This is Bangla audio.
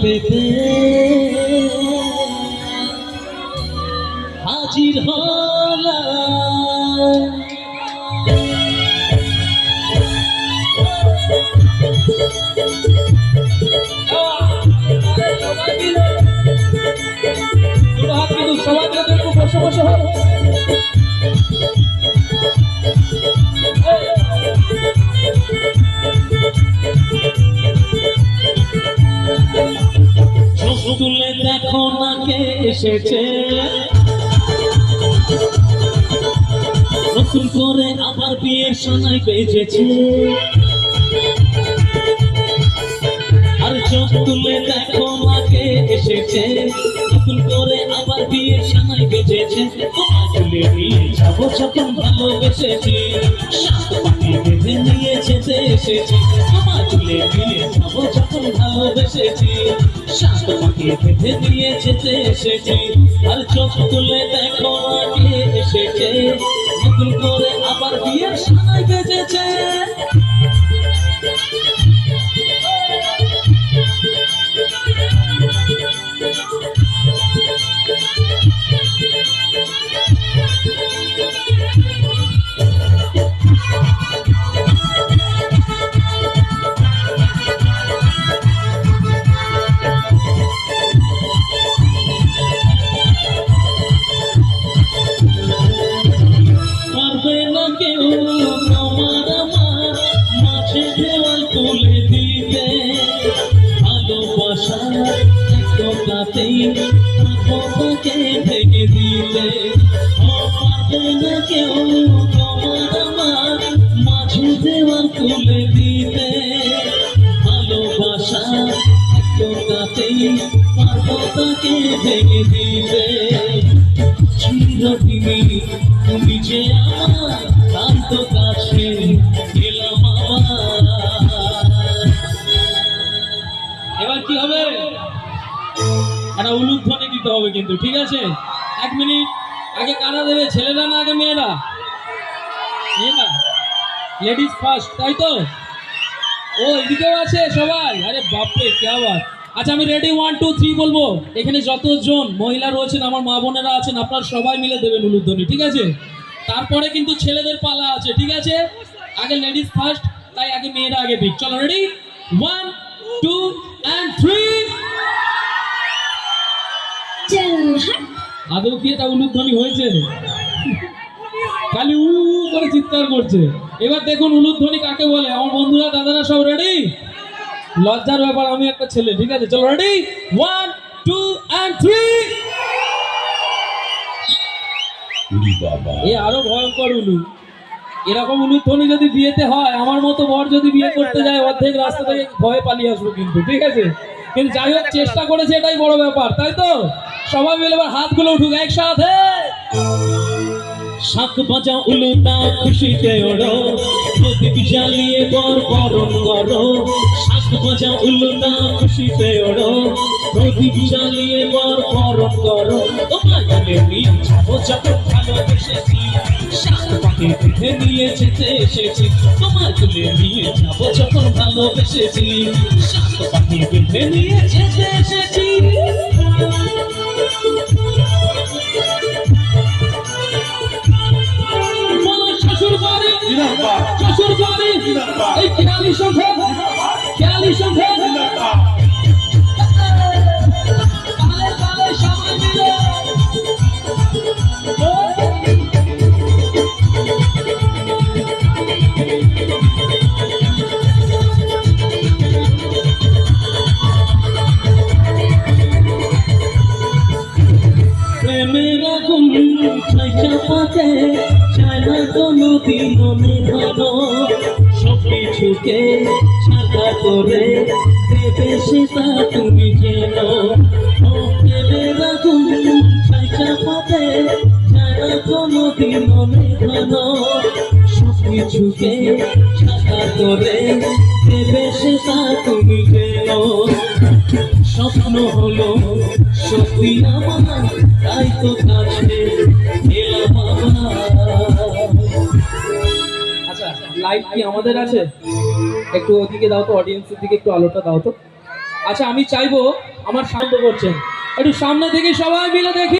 পেতে হাজির হলাম। সবাই মিলে একটু বসে বসে হয় তুলে দেখো না কে এসেছে, নতুন করে আবার বিয়ের সানাই বেজেছে। আর চোখ তুলে দেখো না কে এসেছে, নতুন করে আবার বিয়ের সানাই বেজেছে। তোমায় তুলে নিয়ে যাবো যখন ভালোবেসেছি, সাত পাখি বেঁধে নিয়ে যেতে এসেছি। তোমায় তুলে নিয়ে যাবো যখন ভালোবেসেছি, সাত পাখি বেঁধে নিয়ে যেতে এসেছি। আর চোখ তুলে দেখো না কে এসেছে, নতুন করে আবার বিয়ের সানাই বেজেছে। পারবে না কেউ তোমার আমার মাঝে দেওয়াল তুলে দিতে, ভালোবাসার একটাতেই তাকে ভেঙে দিতে। পারবে না কেউ তোমার আমার মাঝে দেওয়াল তুলে দিতে, ভালোবাসার একটাতেই তাকে ভেঙে দিতে। চিরদিনই তুমি যে আমার শান্ত কাছে এলাম আবার। এবার কি হবে, একটা উলুধ্বনি দিতে হবে কিন্তু, ঠিক আছে? 1 মিনিট আগে কারা দেবে, ছেলেরা না আগে মেয়েরা? মেয়েরা, লেডিস ফার্স্ট, তাই তো? ও এদিকেও আছে সবাই, আরে বাপরে কে আবার। আচ্ছা আমি রেডি, 1 2 3 বলবো। এখানে যতজন মহিলা রয়েছেন, আমার মা বোনেরা আছেন, আপনারা সবাই মিলে দেবেন উলুধ্বনি, ঠিক আছে? তারপরে কিন্তু ছেলেদের পালা আছে, ঠিক আছে? আগে লেডিস ফার্স্ট, তাই আগে মেয়েরা আগে দিক। চলো রেডি, 1 2 and 3। আদৌ কি এটা উলুধ্বনি হয়েছে? খালি উ করে চিৎকার করছে। এবার দেখুন উলুধ্বনি কাকে বলে। আমার বন্ধুরা দাদারা সব রেডি? লজ্জার ব্যাপার, আমি একটা ছেলে, ঠিক আছে? চলো রেডি, 1 2 and 3। আরো ভয়ঙ্কর উলু। এরকম উলুধ্বনি যদি বিয়েতে হয়, আমার মতো বর যদি বিয়ে করতে যায়, অর্ধেক রাস্তা থেকে ভয়ে পালিয়ে আসবো কিন্তু, ঠিক আছে? কিন্তু যাই হোক চেষ্টা করেছে, এটাই বড় ব্যাপার, তাই তো? সবাই মিলে এবার হাতগুলো উঠুক একসাথে। শাক বাজা উলুটা খুশিতে ওড়ো, প্রদীপ জ্বালিয়ে বর বরণ করো। শাক বাজা উলুটা খুশিতে ওড়ো, প্রদীপ জ্বালিয়ে বর বরণ করো। তোমায় তুলে নিয়ে যাবো যখন ভালোবেসেছি, সাত পাখি বেঁধে নিয়ে যেতে এসেছি। তোমায় তুলে নিয়ে যাবো যখন ভালোবেসেছি, সাত পাখি বেঁধে নিয়ে যেতে এসেছি। শ্বশুর বাড়ি এই খেয়ালি সংখ্যা, খেয়ালি সংখ্যা। সবাই মিলে প্রেমের আগুন চাপাতে চায় না কোনো দিন মেঘানো, সব কিছুকে ছাড়া করে দেবে সেটা তুমি যেন। প্রেমের আগুন চাপাতে চায় না কোনো দিন মেঘানো, সব কিছুকে ছাড়া করে দেবে সেটা তুমি যেন। স্বপ্ন হলো সত্যি আমার, তাই তো কাছে এলাম আবার। আচ্ছা লাইট কি আমাদের আছে? একটু ওদিকে দাও তো, অডিয়েন্সের দিকে একটু আলোটা দাও তো। আচ্ছা আমি চাইবো আমার সাহায্য করছেন একটু সামনে থেকে সবাই মিলে দেখি